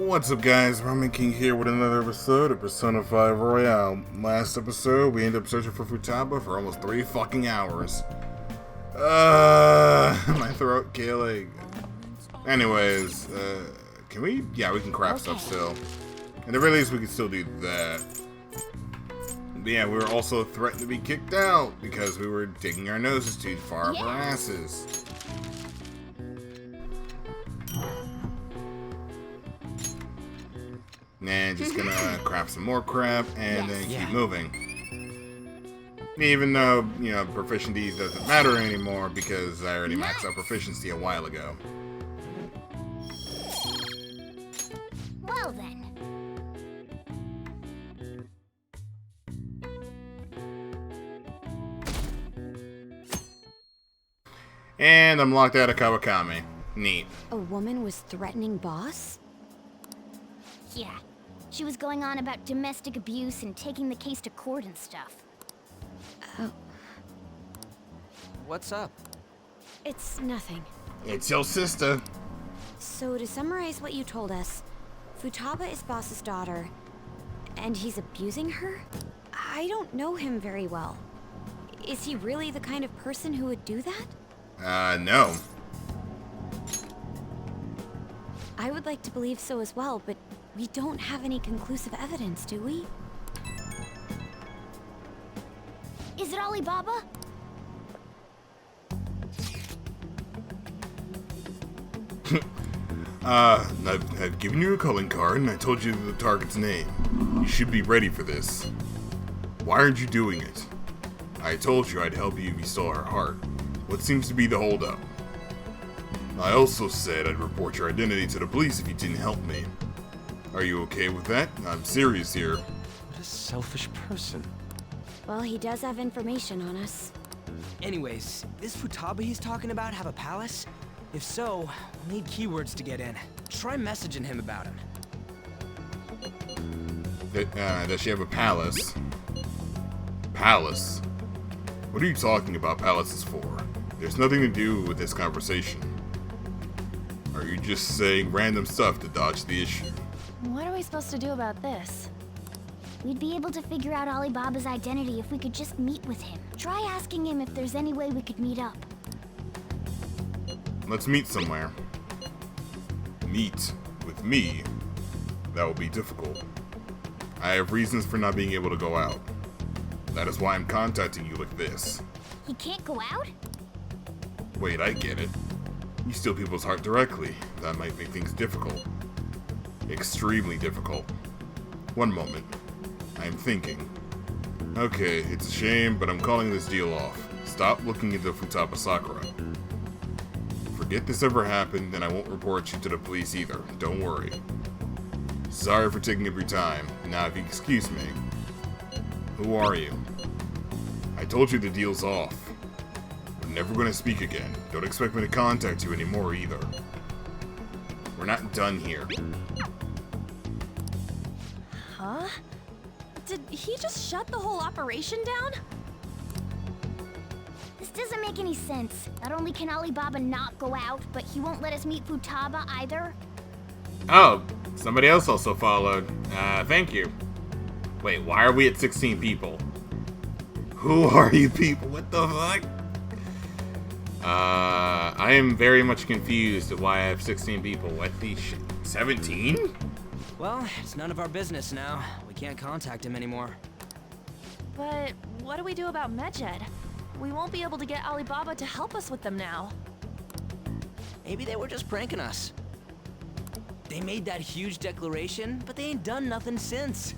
What's up, guys? Ramen King here with another episode of Persona 5 Royale. Last episode, we ended up searching for Futaba for almost 3 fucking hours. My throat killing. Anyways, can we? Yeah, we can craft stuff still. And the very least, we can still do that. But yeah, we were also threatened to be kicked out because we were digging our noses too far up our asses. And just gonna craft some more crap and then keep moving. Even though, you know, proficiency doesn't matter anymore because I already maxed out proficiency a while ago. Well then. And I'm locked out of Kawakami. Neat. A woman was threatening boss? Yeah. She was going on about domestic abuse and taking the case to court and stuff. Oh. What's up? It's nothing. It's your sister. So to summarize what you told us, Futaba is boss's daughter, and he's abusing her? I don't know him very well. Is he really the kind of person who would do that? No. I would like to believe so as well, but we don't have any conclusive evidence, do we? Is it Alibaba? I've given you a calling card and I told you the target's name. You should be ready for this. Why aren't you doing it? I told you I'd help you if you stole her heart. What seems to be the holdup? I also said I'd report your identity to the police if you didn't help me. Are you okay with that? I'm serious here. What a selfish person. Well, he does have information on us. Anyways, this Futaba he's talking about have a palace? If so, we'll need keywords to get in. Try messaging him about him. Does she have a palace? Palace? What are you talking about palaces for? There's nothing to do with this conversation. Are you just saying random stuff to dodge the issue? What are we supposed to do about this? We'd be able to figure out Alibaba's identity if we could just meet with him. Try asking him if there's any way we could meet up. Let's meet somewhere. Meet with me? That will be difficult. I have reasons for not being able to go out. That is why I'm contacting you like this. He can't go out? Wait, I get it. You steal people's heart directly. That might make things difficult. Extremely difficult. One moment. I'm thinking. Okay, it's a shame, but I'm calling this deal off. Stop looking into Futaba Sakura. Forget this ever happened, and I won't report you to the police either. Don't worry. Sorry for taking up your time. Now, if you excuse me. Who are you? I told you the deal's off. We're never going to speak again. Don't expect me to contact you anymore either. We're not done here. Huh? Did he just shut the whole operation down? This doesn't make any sense. Not only can Alibaba not go out, but he won't let us meet Futaba either. Oh, somebody else also followed. Thank you. Wait, why are we at 16 people? Who are you people? What the fuck? I am very much confused at why I have 16 people. What the shit? 17? Well, it's none of our business now. We can't contact him anymore. But what do we do about Medjed? We won't be able to get Alibaba to help us with them now. Maybe they were just pranking us. They made that huge declaration, but they ain't done nothing since.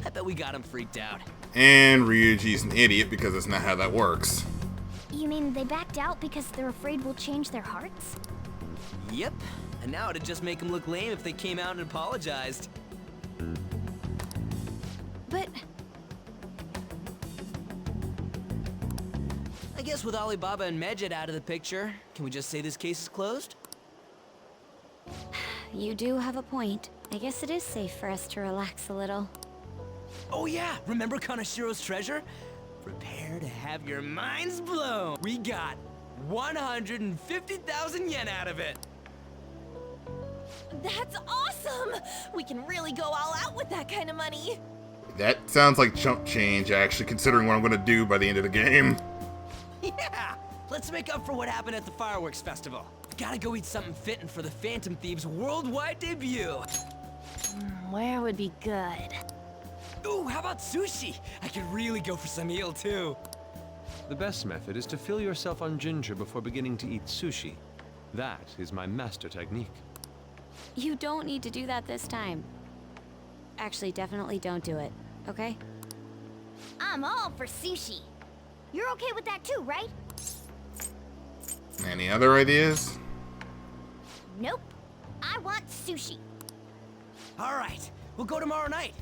I bet we got him freaked out. And Ryuji's an idiot because that's not how that works. You mean they backed out because they're afraid we'll change their hearts? Yep. And now it'd just make them look lame if they came out and apologized. But I guess with Alibaba and Medjed out of the picture, can we just say this case is closed? you do have a point. I guess it is safe for us to relax a little. Oh yeah, remember Kanashiro's treasure? Prepare to have your minds blown. We got 150,000 yen out of it. That's awesome! We can really go all out with that kind of money. That sounds like chump change, actually, considering what I'm gonna do by the end of the game. Yeah! Let's make up for what happened at the fireworks festival. Gotta go eat something fitting for the Phantom Thieves' worldwide debut. Where would be good? Ooh, how about sushi? I could really go for some eel, too. The best method is to fill yourself on ginger before beginning to eat sushi. That is my master technique. You don't need to do that this time. Actually, definitely don't do it, okay? I'm all for sushi. You're okay with that too, right? Any other ideas? Nope. I want sushi. All right, we'll go tomorrow night.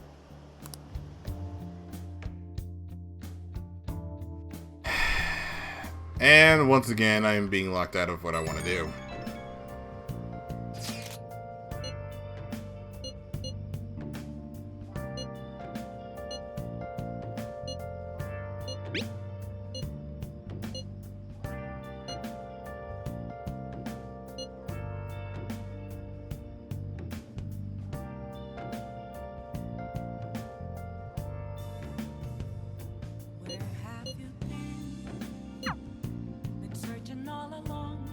And once again, I am being locked out of what I want to do. Where have you been? Been searching all along.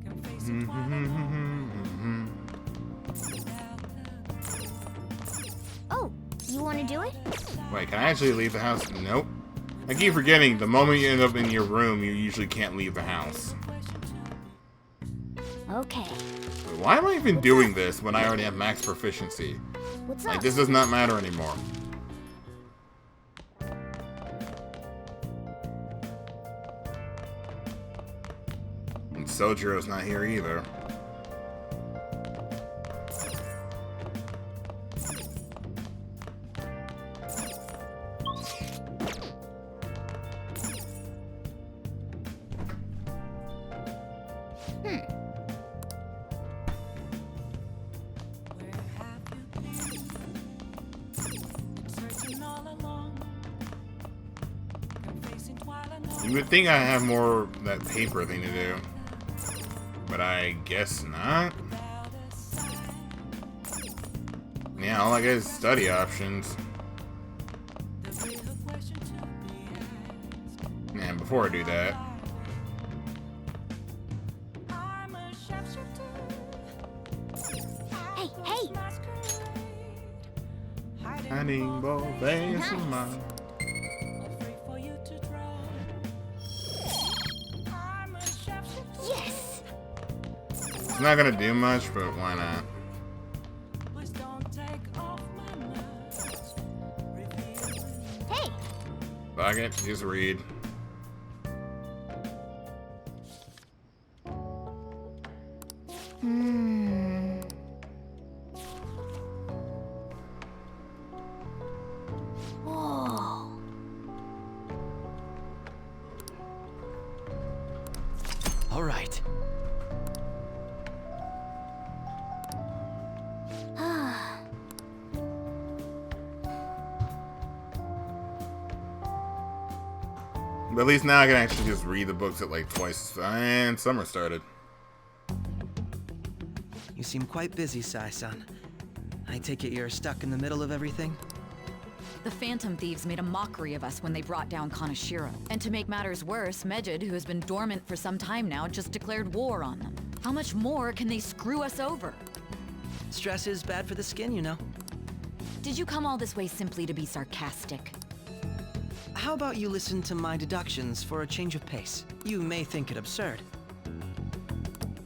Can face it while alone. Oh, you want to do it? Wait, can I actually leave the house? Nope. I keep forgetting, the moment you end up in your room, you usually can't leave the house. Okay. Wait, why am I even doing this when I already have max proficiency? What's Like, up? this does not matter anymore. And Sojiro's not here either. Where have you been? Been searching all along. Can face it while alone. You would think I have more of that paper thing to do. But I guess not. Yeah, all I get is study options. Man, before I do that, I'm a sharpshooter. Hey, hey! hiding both face of mine. Afraid for you to draw. I'm a sharpshooter. Yes! It's not gonna do much, but why not? Please don't take off my mask. Reveal Hey! Fuck it, just read. Hmm. Whoa. All right. But at least now I can actually just read the books at like twice. And summer started. You seem quite busy, Sai-san. I take it you're stuck in the middle of everything? The Phantom Thieves made a mockery of us when they brought down Kaneshiro. And to make matters worse, Medjed, who has been dormant for some time now, just declared war on them. How much more can they screw us over? Stress is bad for the skin, you know. Did you come all this way simply to be sarcastic? How about you listen to my deductions for a change of pace? You may think it absurd.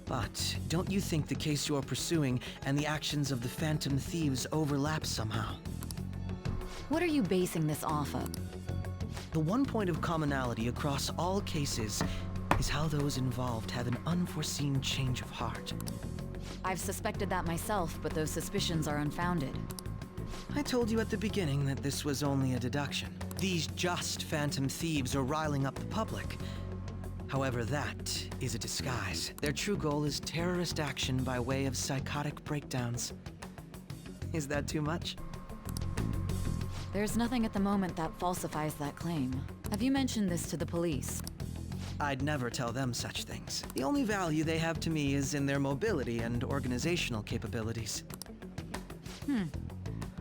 But don't you think the case you're pursuing and the actions of the Phantom Thieves overlap somehow? What are you basing this off of? The one point of commonality across all cases is how those involved have an unforeseen change of heart. I've suspected that myself, but those suspicions are unfounded. I told you at the beginning that this was only a deduction. These just Phantom Thieves are riling up the public. However, that is a disguise. Their true goal is terrorist action by way of psychotic breakdowns. Is that too much? There's nothing at the moment that falsifies that claim. Have you mentioned this to the police? I'd never tell them such things. The only value they have to me is in their mobility and organizational capabilities.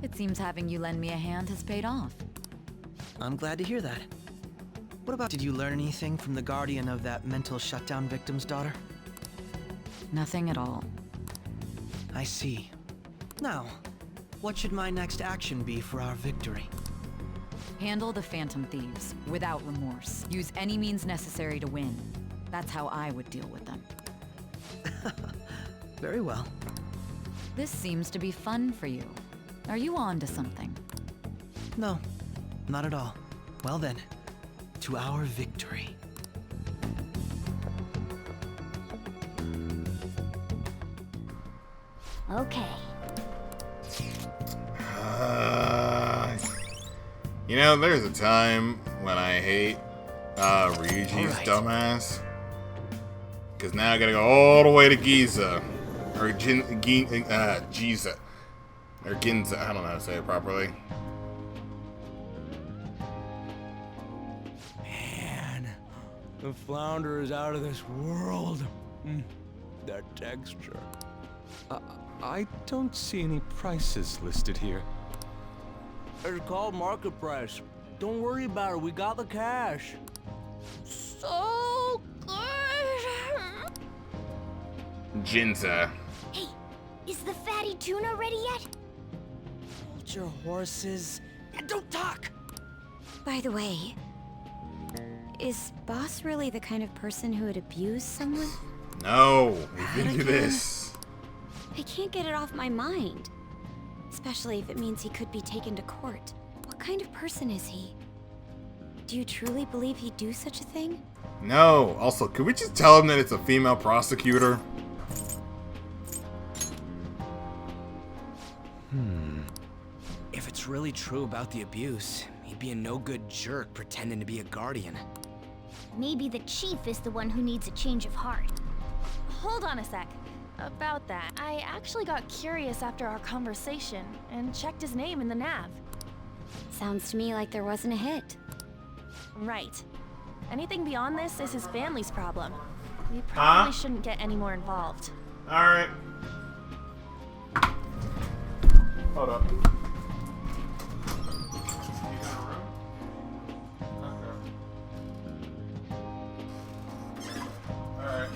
It seems having you lend me a hand has paid off. I'm glad to hear that. What about, did you learn anything from the guardian of that mental shutdown victim's daughter? Nothing at all. I see. Now, what should my next action be for our victory? Handle the Phantom Thieves without remorse. Use any means necessary to win. That's how I would deal with them. Very well. This seems to be fun for you. Are you on to something? No, not at all. Well then, to our victory. Okay. You know, there's a time when I hate Ryuji's dumbass. Because now I gotta go all the way to Giza. Or Giza. Or Ginza, I don't know how to say it properly. Man, the flounder is out of this world. That texture. I don't see any prices listed here. It's called market price. Don't worry about it, we got the cash. So good. Ginza. Hey, is the fatty tuna ready yet? Hold your horses and don't talk! By the way, is Boss really the kind of person who would abuse someone? No, we've been through this. I can't get it off my mind. Especially if it means he could be taken to court. What kind of person is he? Do you truly believe he'd do such a thing? No. Also, could we just tell him that it's a female prosecutor? If it's really true about the abuse, he'd be a no-good jerk pretending to be a guardian. Maybe the chief is the one who needs a change of heart. Hold on a sec. About that, I actually got curious after our conversation and checked his name in the nav. Sounds to me like there wasn't a hit. Right. Anything beyond this is his family's problem. We probably shouldn't get any more involved. Alright. Hold up. Alright.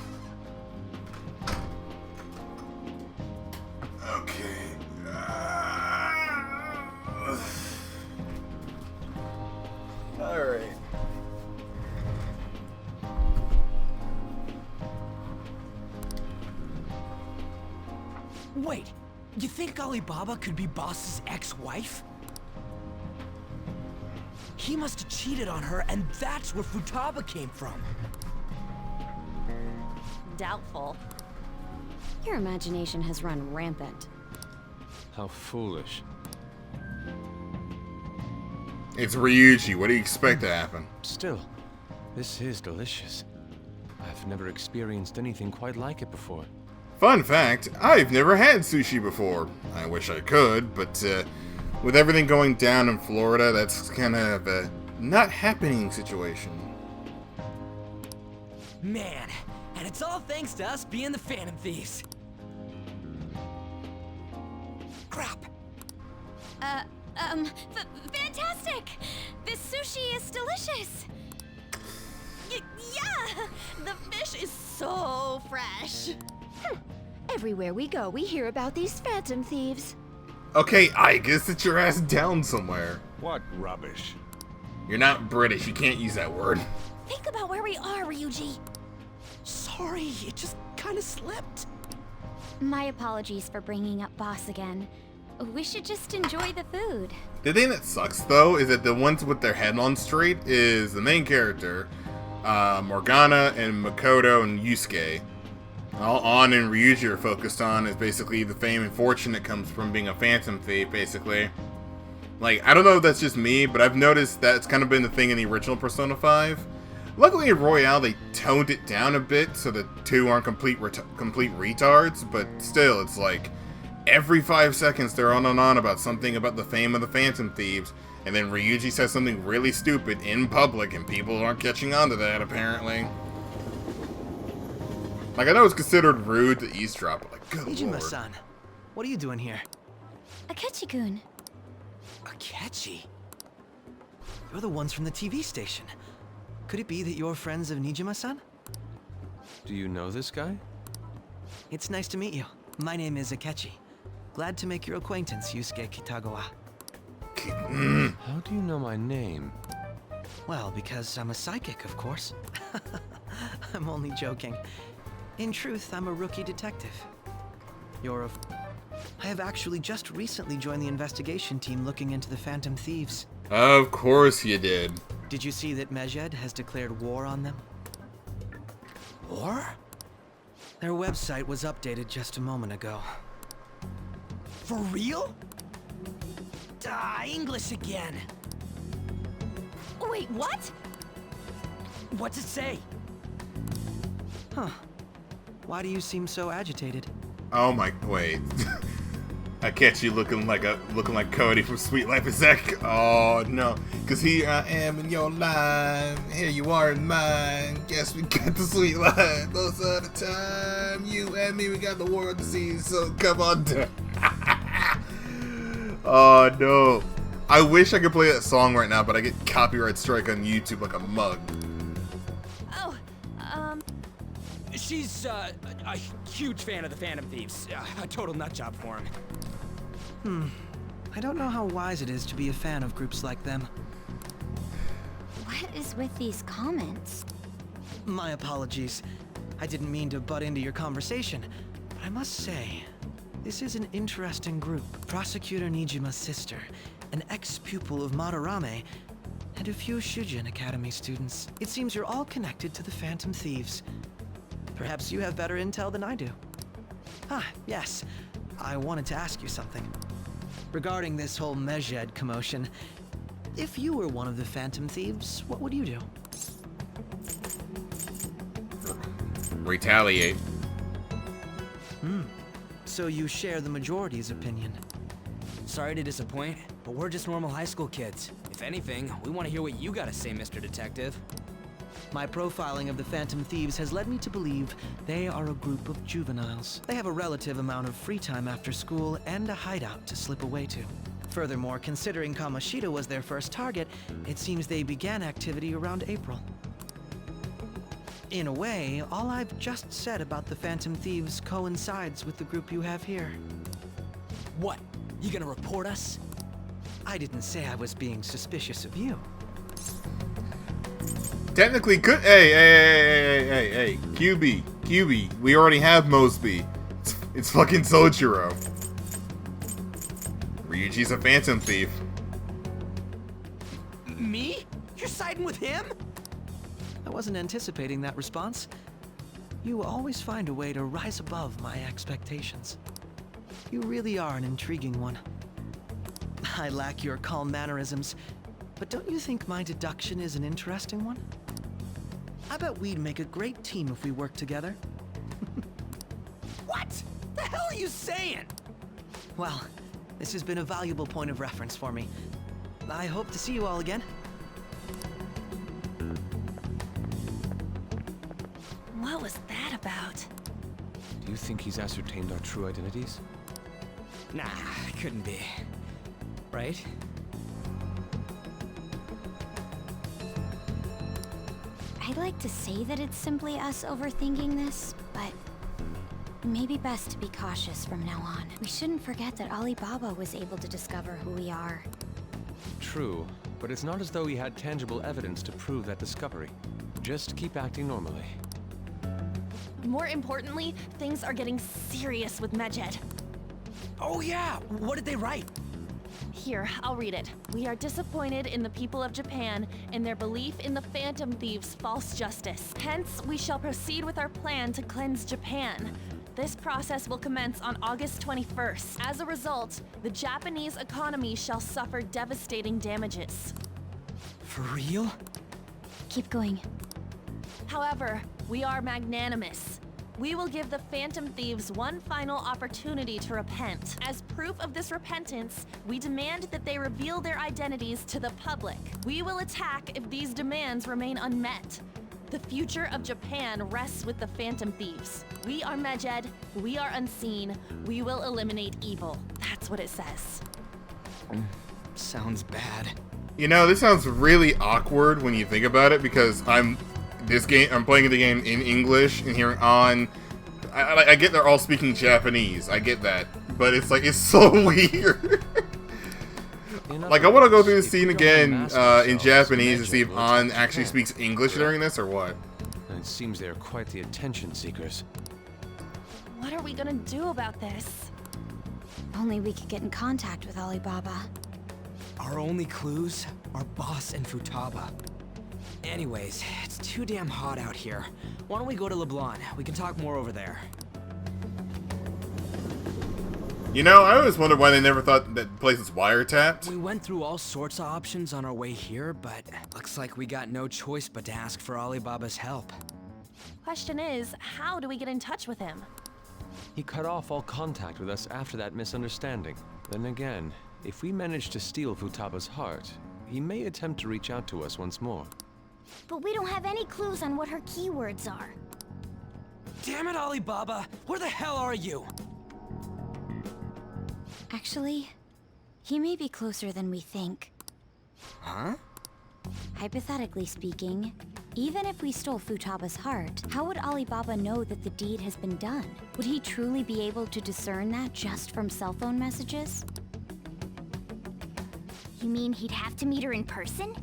Okay. Alright. Wait, you think Alibaba could be Boss's ex-wife? He must have cheated on her, and that's where Futaba came from. Doubtful. Your imagination has run rampant. How foolish. It's Ryuji. What do you expect to happen? Still, this is delicious. I've never experienced anything quite like it before. Fun fact, I've never had sushi before. I wish I could, but with everything going down in Florida, that's kind of a not happening situation. Man, and it's all thanks to us being the Phantom Thieves. Crap. Fantastic! This sushi is delicious! Yeah! The fish is so fresh. Everywhere we go, we hear about these phantom thieves. Okay, Ike, just sit your ass down somewhere. What rubbish. You're not British, you can't use that word. Think about where we are, Ryuji. Sorry, it just kind of slipped. My apologies for bringing up Boss again. We should just enjoy the food. The thing that sucks, though, is that the ones with their head on straight is the main character, Morgana and Makoto and Yusuke. All On and Ryuji are focused on is basically the fame and fortune that comes from being a phantom thief, basically. Like, I don't know if that's just me, but I've noticed that's kind of been the thing in the original Persona 5. Luckily in Royale, they toned it down a bit so the two aren't complete retards, but still, it's like, every 5 seconds they're on and on about something about the fame of the Phantom Thieves, and then Ryuji says something really stupid in public, and people aren't catching on to that, apparently. Like, I know it's considered rude to eavesdrop, but like, good lord. Nijima-san, what are you doing here? Akechi-kun. Akechi? You're the ones from the TV station. Could it be that you're friends of Nijima-san? Do you know this guy? It's nice to meet you. My name is Akechi. Glad to make your acquaintance, Yusuke Kitagawa. How do you know my name? Well, because I'm a psychic, of course. I'm only joking. In truth, I'm a rookie detective. I have actually just recently joined the investigation team looking into the Phantom Thieves. Of course you did. Did you see that Medjed has declared war on them? War? Their website was updated just a moment ago. For real? English again. Wait, what? What's it say? Huh. Why do you seem so agitated? Oh my, wait. I catch you looking like Cody from Sweet Life of Zack. Oh no, cause here I am in your life, here you are in mine. Guess we got the sweet life. Most of the time, you and me, we got the war of the seas. So come on down. Oh no, I wish I could play that song right now, but I get copyright strike on YouTube like a mug. Oh, She's a huge fan of the Phantom Thieves. A total nutjob for him. I don't know how wise it is to be a fan of groups like them. What is with these comments? My apologies. I didn't mean to butt into your conversation, but I must say, this is an interesting group. Prosecutor Nijima's sister, an ex-pupil of Madarame, and a few Shujin Academy students. It seems you're all connected to the Phantom Thieves. Perhaps you have better intel than I do. Ah, yes. I wanted to ask you something. Regarding this whole Medjed commotion, if you were one of the Phantom Thieves, what would you do? Retaliate. So you share the majority's opinion. Sorry to disappoint, but we're just normal high school kids. If anything, we want to hear what you gotta say, Mr. Detective. My profiling of the Phantom Thieves has led me to believe they are a group of juveniles. They have a relative amount of free time after school and a hideout to slip away to. Furthermore, considering Kamoshida was their first target, it seems they began activity around April. In a way, all I've just said about the Phantom Thieves coincides with the group you have here. What? You gonna report us? I didn't say I was being suspicious of you. Technically, hey, QB, we already have Mosby. It's fucking Sojiro. Ryuji's a Phantom Thief. Me? You're siding with him? I wasn't anticipating that response. You always find a way to rise above my expectations. You really are an intriguing one. I lack your calm mannerisms, but don't you think my deduction is an interesting one? I bet we'd make a great team if we worked together. What? The hell are you saying? Well, this has been a valuable point of reference for me. I hope to see you all again. what was that about? Do you think he's ascertained our true identities? Nah, couldn't be. Right? I'd like to say that it's simply us overthinking this, but maybe best to be cautious from now on. We shouldn't forget that Alibaba was able to discover who we are. True, but it's not as though he had tangible evidence to prove that discovery. Just keep acting normally. More importantly, things are getting serious with Medjed. Oh yeah, what did they write? Here, I'll read it. We are disappointed in the people of Japan in their belief in the Phantom Thieves' false justice. Hence, we shall proceed with our plan to cleanse Japan. This process will commence on August 21st. As a result, the Japanese economy shall suffer devastating damages. For real? Keep going. However, we are magnanimous. We will give the Phantom Thieves one final opportunity to repent. As proof of this repentance, we demand that they reveal their identities to the public. We will attack if these demands remain unmet. The future of Japan rests with the Phantom Thieves. We are Medjed, we are unseen, we will eliminate evil. That's what it says. Sounds bad. You know, this sounds really awkward when you think about it, because I'm playing the game in English and hearing on. I get they're all speaking Japanese. I get that, but it's like it's so weird. Like I want to go through the scene again in Japanese to see if An actually speaks English during this or what. It seems they are quite the attention seekers. What are we gonna do about this? Only we could get in contact with Alibaba. Our only clues are Boss and Futaba. Anyways, it's too damn hot out here. Why don't we go to LeBlanc? We can talk more over there. You know, I always wondered why they never thought that place was wiretapped. We went through all sorts of options on our way here, but looks like we got no choice but to ask for Alibaba's help. Question is, how do we get in touch with him? He cut off all contact with us after that misunderstanding. Then again, if we manage to steal Futaba's heart, he may attempt to reach out to us once more. But we don't have any clues on what her keywords are. Damn it, Alibaba! Where the hell are you? Actually, he may be closer than we think. Huh? Hypothetically speaking, even if we stole Futaba's heart, how would Alibaba know that the deed has been done? Would he truly be able to discern that just from cell phone messages? You mean he'd have to meet her in person?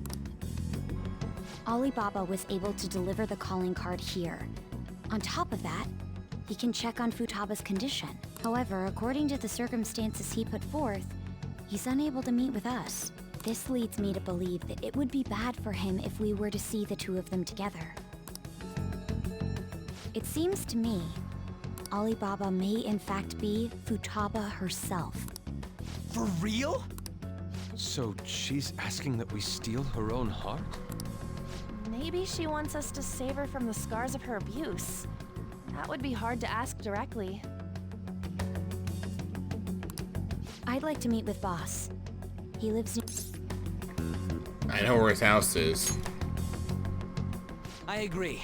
Alibaba was able to deliver the calling card here. On top of that, he can check on Futaba's condition. However, according to the circumstances he put forth, he's unable to meet with us. This leads me to believe that it would be bad for him if we were to see the two of them together. It seems to me, Alibaba may in fact be Futaba herself. For real? So she's asking that we steal her own heart? Maybe she wants us to save her from the scars of her abuse. That would be hard to ask directly. I'd like to meet with Boss. He lives I know where his house is. I agree.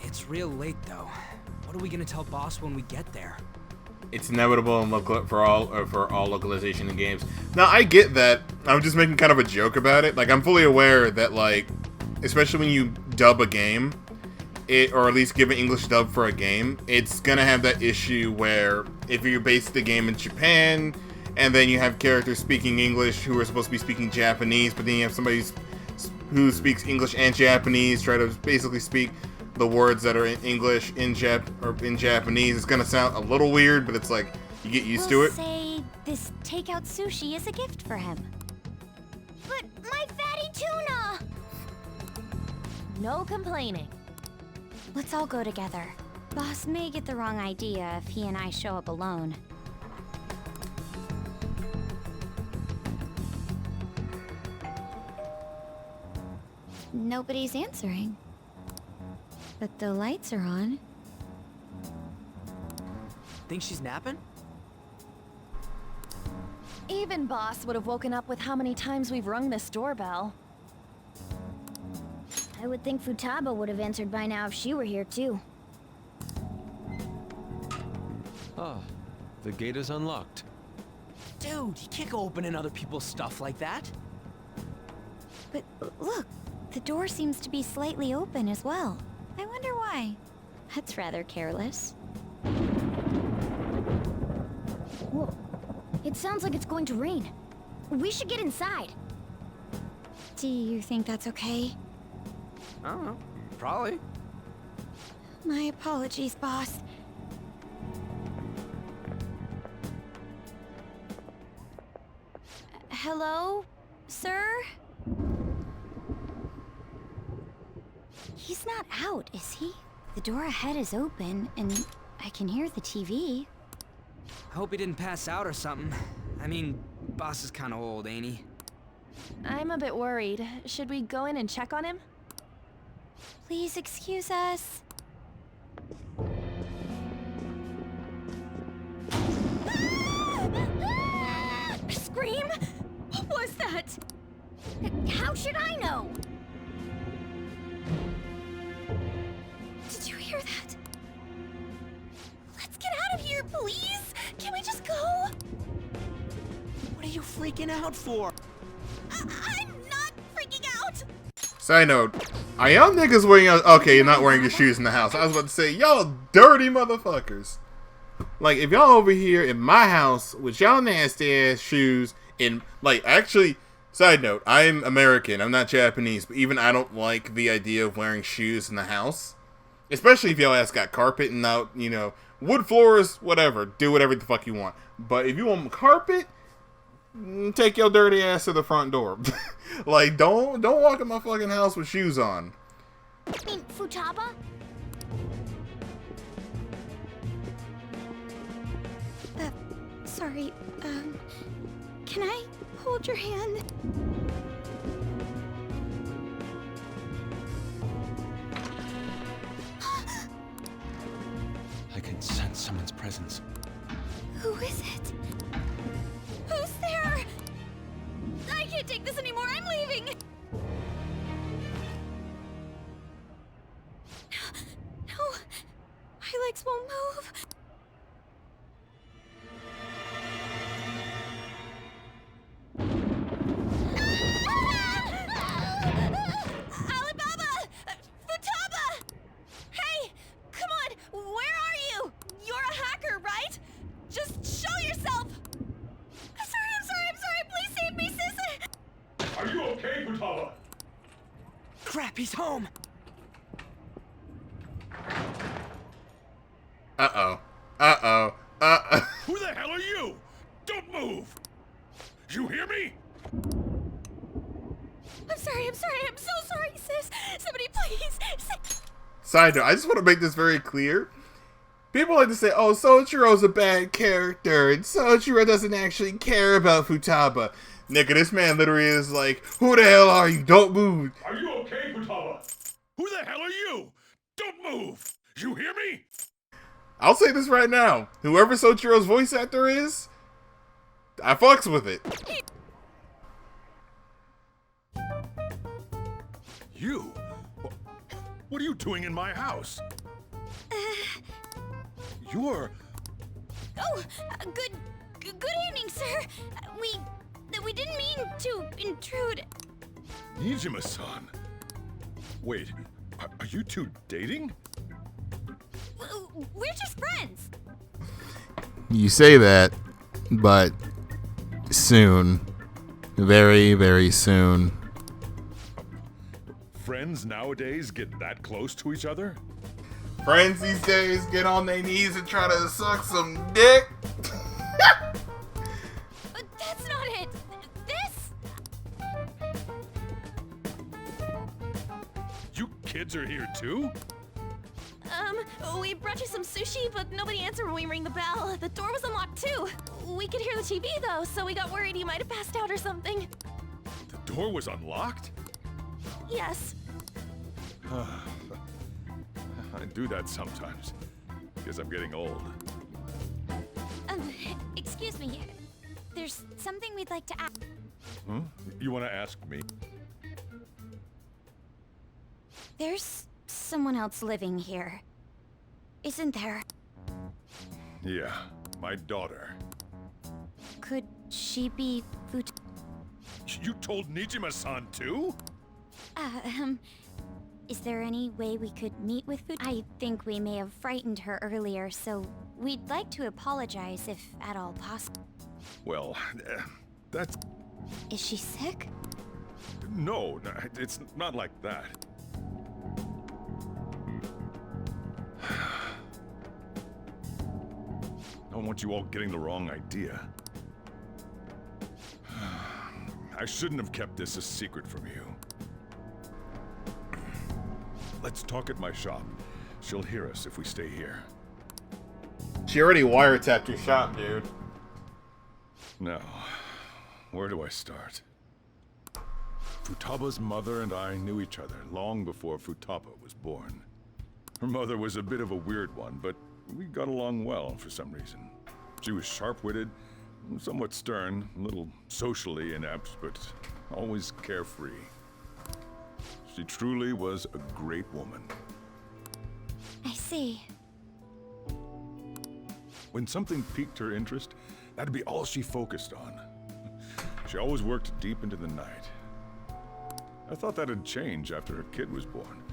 It's real late though. What are we gonna tell Boss when we get there? It's inevitable for all localization in games. Now I get that. I'm just making kind of a joke about it. Like I'm fully aware that like, especially when you dub a game, or at least give an English dub for a game, it's gonna have that issue where if you base the game in Japan, and then you have characters speaking English who are supposed to be speaking Japanese, but then you have somebody who speaks English and Japanese try to basically speak the words that are in English in Japanese. It's gonna sound a little weird, but it's like you get used to it. Say this takeout sushi is a gift for him. But my fatty tuna! No complaining. Let's all go together. Boss may get the wrong idea if he and I show up alone. Nobody's answering. But the lights are on. Think she's napping? Even Boss would have woken up with how many times we've rung this doorbell. I would think Futaba would have answered by now if she were here too. Ah, the gate is unlocked. Dude, you can't go opening other people's stuff like that. But look, the door seems to be slightly open as well. I wonder why. That's rather careless. Whoa. It sounds like it's going to rain. We should get inside. Do you think that's okay? I don't know. Probably. My apologies, boss. Hello, sir? He's not out, is he? The door ahead is open, and I can hear the TV. I hope he didn't pass out or something. I mean, Boss is kinda old, ain't he? I'm a bit worried. Should we go in and check on him? Please excuse us. Scream? What was that? How should I know? are you freaking out for? I'm not freaking out! Side note, are y'all niggas wearing okay, you're not wearing your shoes in the house. I was about to say, y'all dirty motherfuckers. Like, if y'all over here in my house with y'all nasty ass shoes in, like, actually, side note, I'm American, I'm not Japanese, but even I don't like the idea of wearing shoes in the house. Especially if y'all ass got carpet and out, you know, wood floors, whatever, do whatever the fuck you want. But if you want carpet, take your dirty ass to the front door. Like, don't walk in my fucking house with shoes on. I mean, Futaba? Sorry, can I hold your hand? I can sense someone's presence. Who is it? Who's there? I can't take this anymore. I'm leaving. No, my legs won't move. Alibaba! Futaba! Hey, come on, where are you? You're a hacker, right? Just show yourself! I'm sorry, please save me, sis! Are you okay, Futaba? Crap, he's home. Who the hell are you? Don't move! You hear me? I'm so sorry, sis. Somebody please. Side note, I just want to make this very clear. People like to say, oh, Soichiro's a bad character, and Soichiro doesn't actually care about Futaba. Nigga, this man literally is like, who the hell are you? Don't move. Are you okay, Futaba? Who the hell are you? Don't move! You hear me? I'll say this right now. Whoever Soichiro's voice actor is, I fucks with it. You? What are you doing in my house? You're... Oh, good evening, sir. We didn't mean to intrude. Nijima-san. Wait, are you two dating? We're just friends. You say that, but soon. Very, very soon. Friends nowadays get that close to each other? Friends these days get on their knees and try to suck some dick. But that's not it. This? You kids are here too? We brought you some sushi, but nobody answered when we rang the bell. The door was unlocked too. We could hear the TV though, so we got worried you might have passed out or something. The door was unlocked? Yes. I do that sometimes. Guess I'm getting old. Excuse me. There's something we'd like to ask. Huh? You want to ask me? There's someone else living here, isn't there? Yeah, my daughter. Could she be You told Nijima-san too? Is there any way we could meet with I think we may have frightened her earlier, so we'd like to apologize if at all possible. Well, that's... Is she sick? No, it's not like that. I don't want you all getting the wrong idea. I shouldn't have kept this a secret from you. Let's talk at my shop. She'll hear us if we stay here. She already wiretapped your shop, dude. Now, where do I start? Futaba's mother and I knew each other long before Futaba was born. Her mother was a bit of a weird one, but we got along well for some reason. She was sharp-witted, somewhat stern, a little socially inept, but always carefree. She truly was a great woman. I see. When something piqued her interest, that'd be all she focused on. She always worked deep into the night. I thought that'd change after her kid was born.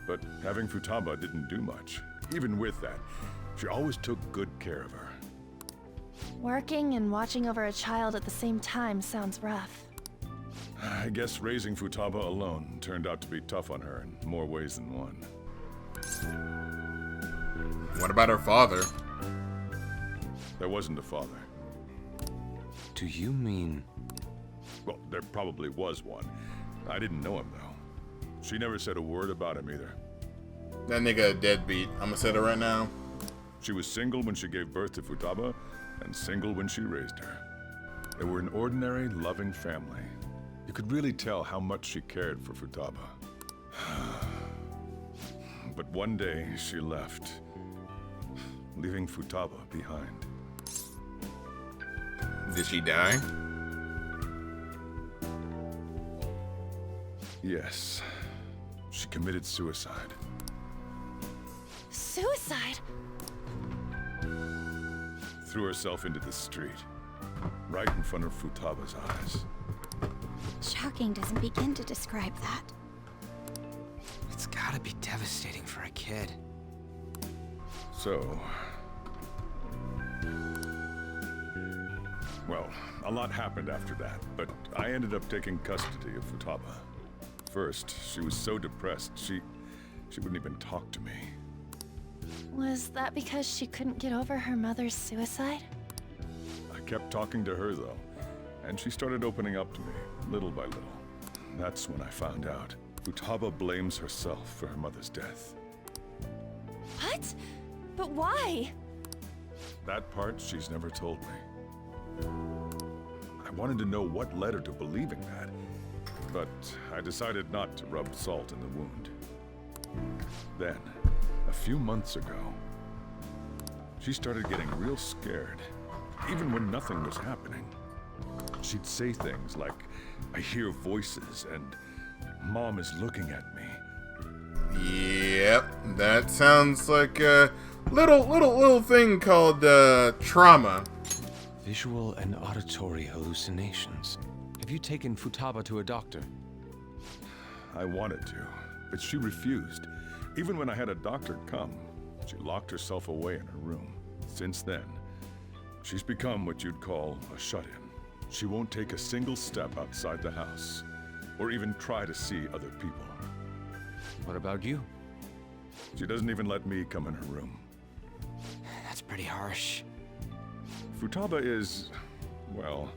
But having Futaba didn't do much. Even with that, she always took good care of her. Working and watching over a child at the same time sounds rough. I guess raising Futaba alone turned out to be tough on her in more ways than one. What about her father? There wasn't a father. Do you mean... Well, there probably was one. I didn't know him, though. She never said a word about him either. That nigga a deadbeat. I'ma say it right now. She was single when she gave birth to Futaba, and single when she raised her. They were an ordinary, loving family. You could really tell how much she cared for Futaba. But one day, she left, leaving Futaba behind. Did she die? Yes. She committed suicide. Suicide? Threw herself into the street, right in front of Futaba's eyes. Shocking doesn't begin to describe that. It's gotta be devastating for a kid. So... Well, a lot happened after that, but I ended up taking custody of Futaba. First, she was so depressed, she wouldn't even talk to me. Was that because she couldn't get over her mother's suicide? I kept talking to her, though, and she started opening up to me, little by little. That's when I found out. Futaba blames herself for her mother's death. What? But why? That part she's never told me. I wanted to know what led her to believing that, but I decided not to rub salt in the wound. Then, a few months ago, she started getting real scared, even when nothing was happening. She'd say things like, "I hear voices," and "Mom is looking at me." Yep, that sounds like a little thing called trauma. Visual and auditory hallucinations. Have you taken Futaba to a doctor? I wanted to, but she refused. Even when I had a doctor come, she locked herself away in her room. Since then, she's become what you'd call a shut-in. She won't take a single step outside the house, or even try to see other people. What about you? She doesn't even let me come in her room. That's pretty harsh. Futaba is, well,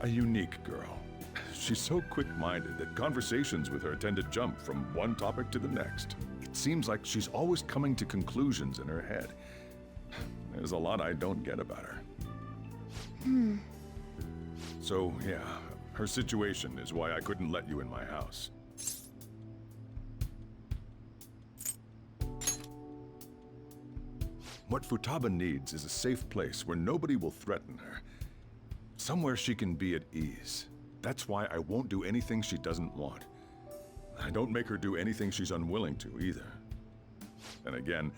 a unique girl. She's so quick-minded that conversations with her tend to jump from one topic to the next. It seems like she's always coming to conclusions in her head. There's a lot I don't get about her. So, yeah, her situation is why I couldn't let you in my house. What Futaba needs is a safe place where nobody will threaten her. Somewhere she can be at ease. That's why I won't do anything she doesn't want. I don't make her do anything she's unwilling to, either. And again,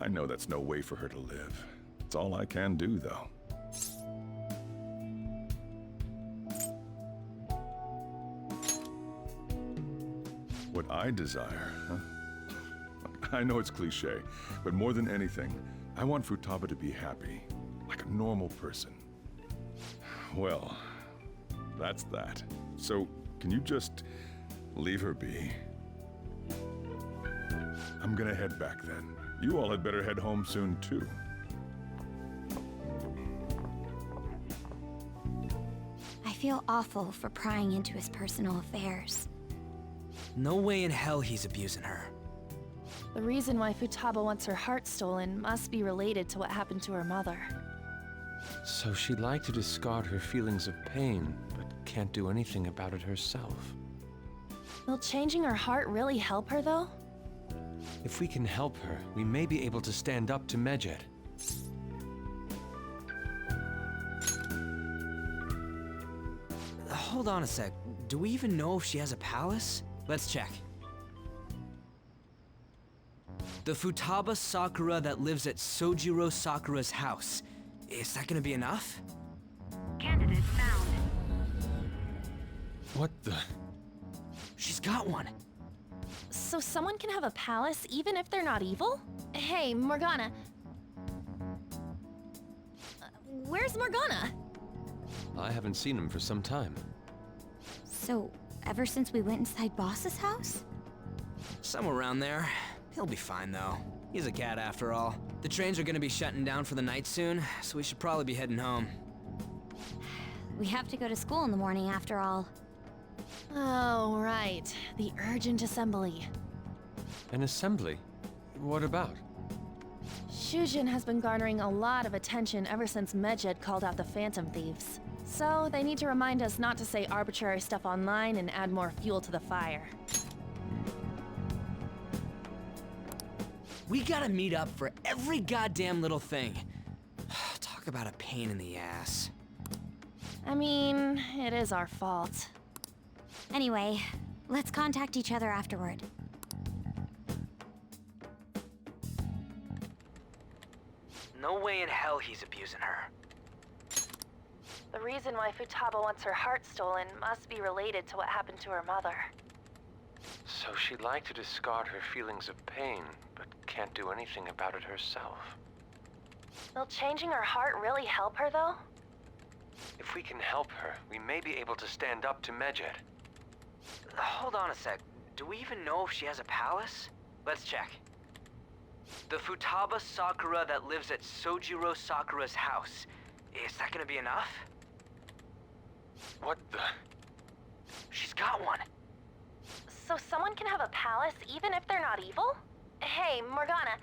I know that's no way for her to live. It's all I can do, though. What I desire, huh? I know it's cliche, but more than anything, I want Futaba to be happy, like a normal person. Well, that's that. So, can you just leave her be? I'm gonna head back then. You all had better head home soon, too. I feel awful for prying into his personal affairs. No way in hell he's abusing her. The reason why Futaba wants her heart stolen must be related to what happened to her mother. So she'd like to discard her feelings of pain, but can't do anything about it herself. Will changing her heart really help her, though? If we can help her, we may be able to stand up to Medjed. Hold on a sec. Do we even know if she has a palace? Let's check. The Futaba Sakura that lives at Sojiro Sakura's house. Is that gonna be enough? Candidate found. What the? She's got one. So someone can have a palace even if they're not evil? Hey, Morgana. Where's Morgana? I haven't seen him for some time. So, ever since we went inside Boss's house? Somewhere around there. He'll be fine, though. He's a cat after all. The trains are gonna be shutting down for the night soon, so we should probably be heading home. We have to go to school in the morning after all. Oh, right. The urgent assembly. An assembly? What about? Shujin has been garnering a lot of attention ever since Medjed called out the Phantom Thieves. So, they need to remind us not to say arbitrary stuff online and add more fuel to the fire. We gotta meet up for every goddamn little thing. Talk about a pain in the ass. I mean, it is our fault. Anyway, let's contact each other afterward. No way in hell he's abusing her. The reason why Futaba wants her heart stolen must be related to what happened to her mother. So she'd like to discard her feelings of pain, but can't do anything about it herself. Will changing her heart really help her, though? If we can help her, we may be able to stand up to Medjed. Hold on a sec. Do we even know if she has a palace? Let's check. The Futaba Sakura that lives at Sojiro Sakura's house. Is that gonna be enough? What the? She's got one. So someone can have a palace even if they're not evil? Hey, Morgana,